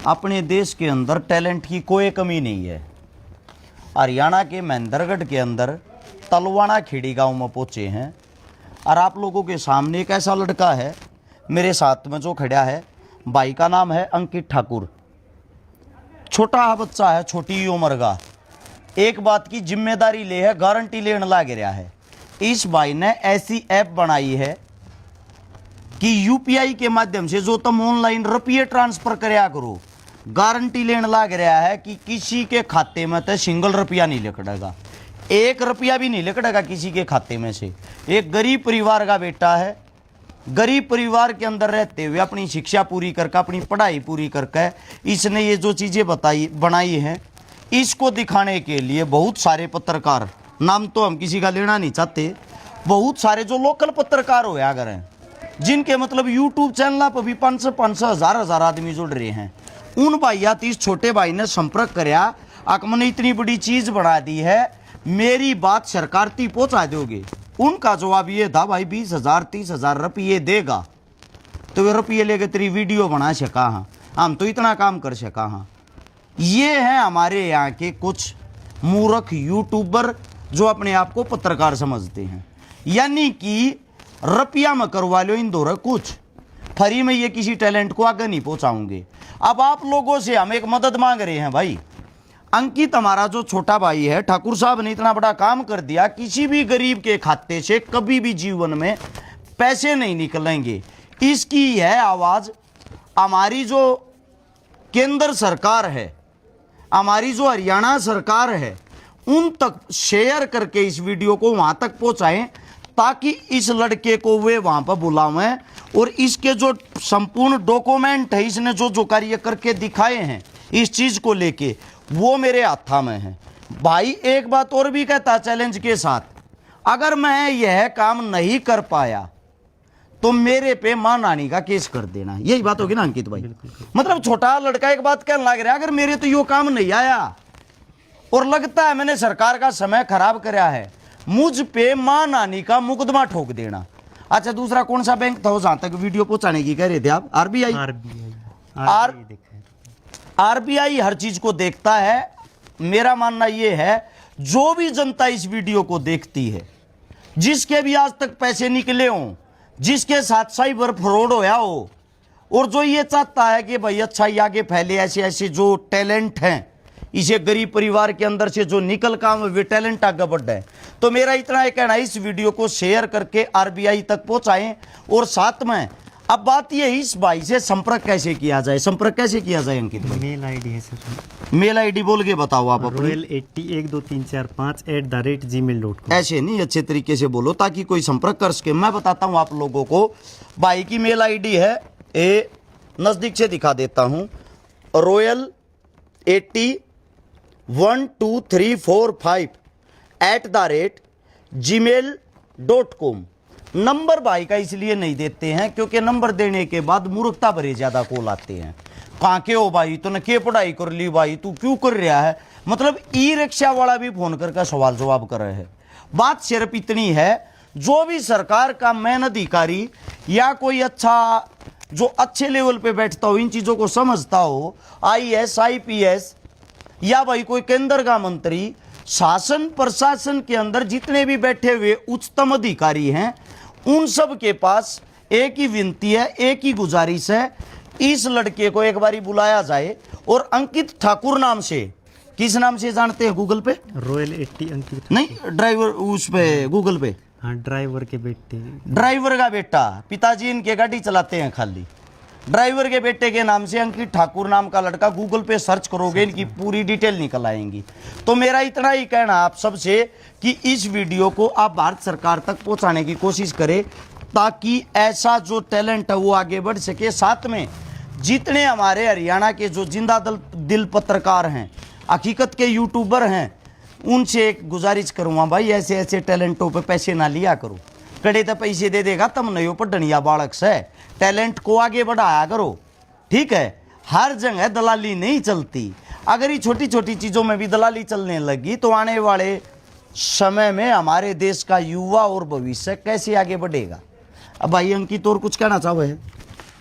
अपने देश के अंदर टैलेंट की कोई कमी नहीं है। हरियाणा के महेंद्रगढ़ के अंदर तलवाड़ा खेड़ी गांव में पहुंचे हैं और आप लोगों के सामने एक ऐसा लड़का है मेरे साथ में जो खड़ा है। भाई का नाम है अंकित ठाकुर। छोटा बच्चा है, छोटी उम्र का। एक बात की जिम्मेदारी ले है, गारंटी लेने लग रहा है। इस भाई ने ऐसी ऐप बनाई है कि यूपीआई के माध्यम से जो तुम ऑनलाइन रुपये ट्रांसफर करया करो, गारंटी लेने लग रहा है कि किसी के खाते में तो सिंगल रुपया नहीं लिकड़ेगा, 1 रुपया भी नहीं लिकड़ेगा किसी के खाते में से। एक गरीब परिवार का बेटा है, गरीब परिवार के अंदर रहते हुए अपनी शिक्षा पूरी करके, अपनी पढ़ाई पूरी करके इसने ये जो चीज़ें बनाई हैं, इसको दिखाने के लिए बहुत सारे पत्रकार, नाम तो हम किसी का लेना नहीं चाहते, बहुत सारे जो लोकल पत्रकार हो अगर हैं, जिनके मतलब यूट्यूब चैनल पर भी 500 हजार आदमी जुड़ रहे हैं, उन भाइयात इस छोटे भाई ने संपर्क कराया। मैंने इतनी बड़ी चीज़ बना दी है, मेरी बात सरकार तक पहुँचा दोगे? उनका जवाब ये था, भाई 20,000 30,000 रुपये देगा तो वे रुपये लेके तेरी वीडियो बना सका, हाँ हम तो इतना काम कर सका। हाँ, ये हैं हमारे यहाँ के कुछ मूर्ख यूट्यूबर जो अपने आप को पत्रकार समझते हैं। यानी कि रुपया में करवा लो इन दो कुछ फ्री में, ये किसी टैलेंट को आगे नहीं पहुँचाऊंगे। अब आप लोगों से हम एक मदद मांग रहे हैं भाई। अंकित हमारा जो छोटा भाई है, ठाकुर साहब ने इतना बड़ा काम कर दिया, किसी भी गरीब के खाते से कभी भी जीवन में पैसे नहीं निकलेंगे। इसकी है आवाज़ हमारी जो केंद्र सरकार है, हमारी जो हरियाणा सरकार है, उन तक शेयर करके इस वीडियो को वहां तक पहुंचाएं ताकि इस लड़के को वे वहां पर बुलावें और इसके जो संपूर्ण डॉक्यूमेंट है, इसने जो जो कार्य करके दिखाए हैं इस चीज को लेके, वो मेरे हाथा में है। भाई एक बात और भी कहता चैलेंज के साथ, अगर मैं यह काम नहीं कर पाया तो मेरे पे मां नानी का केस कर देना। यही बात होगी ना अंकित भाई? मतलब छोटा लड़का एक बात कहने लग रहा है, अगर मेरे तो यो काम नहीं आया और लगता है मैंने सरकार का समय खराब कराया है, मुझ पे मां नानी का मुकदमा ठोक देना। अच्छा, दूसरा कौन सा बैंक था जहां तक वीडियो पहुंचाने की कह रहे थे आप? आरबीआई हर चीज को देखता है। मेरा मानना यह है, जो भी जनता इस वीडियो को देखती है, जिसके भी आज तक पैसे निकले हों, जिसके साथ साइबर फ्रॉड होया हो, और जो ये चाहता है कि भाई अच्छा ये आगे फैले, ऐसे ऐसे जो टैलेंट हैं, इसे गरीब परिवार के अंदर से जो निकल काम वे टैलेंट आगे बढ़ रहे हैं, तो मेरा इतना ही कहना है, इस वीडियो को शेयर करके आरबीआई तक पहुंचाएं। और साथ में अब बात ये है, इस भाई से संपर्क कैसे किया जाए? संपर्क कैसे किया जाए अंकित? मेल आईडी है सर। मेल आईडी बोल के बताओ आप अपनी। royal801234@gmail.com। ऐसे नहीं, अच्छे तरीके से बोलो ताकि कोई संपर्क कर सके। मैं बताता हूँ आप लोगों को, भाई की मेल आईडी है, ए नजदीक से दिखा देता हूँ, royal801234@gmail.com। नंबर भाई का इसलिए नहीं देते हैं क्योंकि नंबर देने के बाद मूर्खता भरे ज्यादा कॉल आते हैं। कहाँ के हो भाई, तूने क्या पढ़ाई कर ली भाई, तू क्यों कर रहा है? मतलब ई रिक्शा वाला भी फोन करके सवाल जवाब कर रहे हैं। बात सिर्फ इतनी है, जो भी सरकार का मेन अधिकारी या कोई अच्छा जो अच्छे लेवल पे बैठता हो, इन चीजों को समझता हो, IAS IPS या भाई कोई केंद्र का मंत्री, शासन प्रशासन के अंदर जितने भी बैठे हुए उच्चतम अधिकारी हैं, उन सब के पास एक ही विनती है, एक ही गुजारिश है, इस लड़के को एक बारी बुलाया जाए और अंकित ठाकुर नाम से, किस नाम से जानते हैं गूगल पे? royal80 अंकित नहीं, ड्राइवर उस पे गूगल पे, हाँ ड्राइवर के बेटे, ड्राइवर का बेटा, पिताजी इनके गाड़ी चलाते हैं खाली, ड्राइवर के बेटे के नाम से अंकित ठाकुर नाम का लड़का, गूगल पे सर्च करोगे इनकी पूरी डिटेल निकल आएंगी। तो मेरा इतना ही कहना आप सबसे कि इस वीडियो को आप भारत सरकार तक पहुंचाने की कोशिश करें ताकि ऐसा जो टैलेंट है वो आगे बढ़ सके। साथ में जितने हमारे हरियाणा के जो जिंदा दिल पत्रकार हैं, हकीकत के यूट्यूबर हैं, उनसे एक गुजारिश करूँगा, भाई ऐसे ऐसे टैलेंटों पर पैसे ना लिया करो। कड़े तो पैसे दे देगा तब नहीं हो पढ़निया बालक से, टैलेंट को आगे बढ़ाया करो, ठीक है? हर जगह दलाली नहीं चलती। अगर ये छोटी छोटी चीज़ों में भी दलाली चलने लगी तो आने वाले समय में हमारे देश का युवा और भविष्य कैसे आगे बढ़ेगा? अब भाई अंकित और कुछ कहना चाहो है?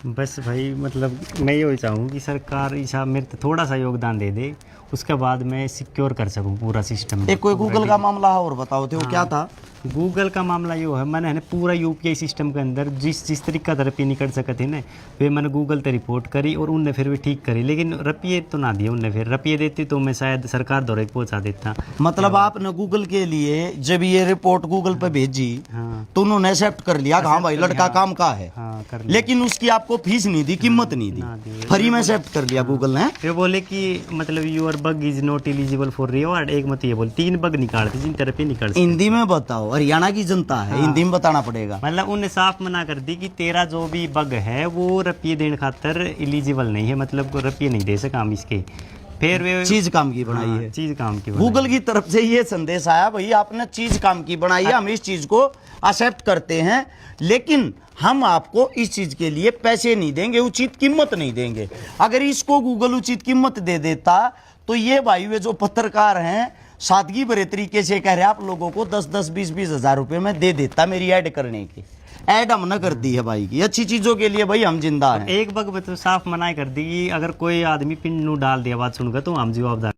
बस भाई मतलब मैं ये चाहूँ कि सरकार ऐसा मेरे को थोड़ा सा योगदान दे दे, उसके बाद मैं सिक्योर कर सकूँ पूरा सिस्टम। एक कोई गूगल का मामला है और बताओ थे वो क्या था? गूगल का मामला यो है, मैंने है ना पूरा यूपीआई सिस्टम के अंदर जिस तरीका से रुपये निकल सकते ना, वे मैंने गूगल ते रिपोर्ट करी और उनने फिर भी ठीक करी, लेकिन रुपये तो ना दिए उनने। फिर रुपये देती तो मैं शायद सरकार द्वारा ही पहुंचा देता। मतलब आपने गूगल के लिए जब ये रिपोर्ट गूगल पे भेजी हाँ तो उन्होंने एक्सेप्ट कर लिया कि हाँ भाई लड़का काम का है, हाँ कर लिया। लेकिन उसकी आपको फीस नहीं दी, कीमत नहीं ना दी, दी। फ्री में एक्सेप्ट कर लिया गूगल ने। वे बोले कि मतलब your bug is not eligible for reward, एक मत ये बोले 3 बग निकालते जिन तरफ निकाल सकते। हिंदी में बताओ, हरियाणा की जनता है, हिंदी में बताना पड़ेगा। मतलब उन्हें साफ मना कर दी कि तेरा जो भी बग है वो रुपये देने खातर एलिजिबल नहीं है, मतलब रुपये नहीं दे सका हम इसके। फिर वे चीज काम की बनाई है, चीज काम की बनाई। गूगल की तरफ से ये संदेश आया भाई आपने चीज काम की बनाई है, हम इस चीज को एक्सेप्ट करते हैं, लेकिन हम आपको इस चीज के लिए पैसे नहीं देंगे, उचित कीमत नहीं देंगे। अगर इसको गूगल उचित कीमत दे देता तो ये भाई वे जो पत्रकार हैं सादगी भरे तरीके से कह रहे हैं आप लोगों को 10-10, 20-20 हजार रुपए में दे देता मेरी ऐड करने की। ऐड हमने कर दी है भाई की, अच्छी चीजों के लिए भाई हम जिंदा हैं। एक बग में तो साफ मना कर दी कि अगर कोई आदमी पिंड नू डाल दिया बात सुनकर तो हम जवाबदार।